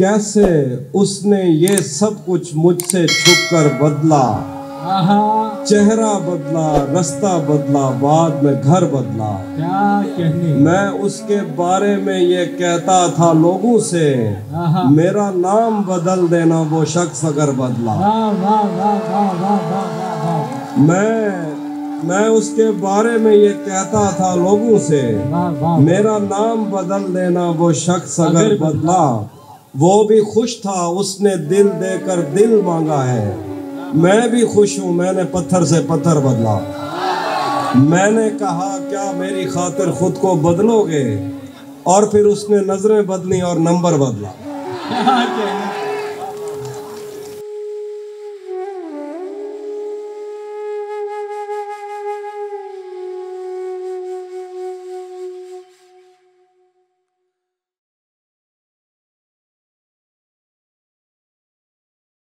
कैसे उसने ये सब कुछ मुझसे छुपकर बदला। चेहरा बदला, रास्ता बदला, बाद में घर बदला। क्या कहने। मैं उसके बारे में ये कहता था लोगों से, मेरा नाम बदल देना वो शख्स अगर बदला। मैं उसके बारे में ये कहता था लोगों से, मेरा नाम बदल देना वो शख्स अगर बदला। वो भी खुश था, उसने दिल देकर दिल मांगा है। मैं भी खुश हूँ, मैंने पत्थर से पत्थर बदला। मैंने कहा क्या मेरी खातिर खुद को बदलोगे, और फिर उसने नजरें बदली और नंबर बदला।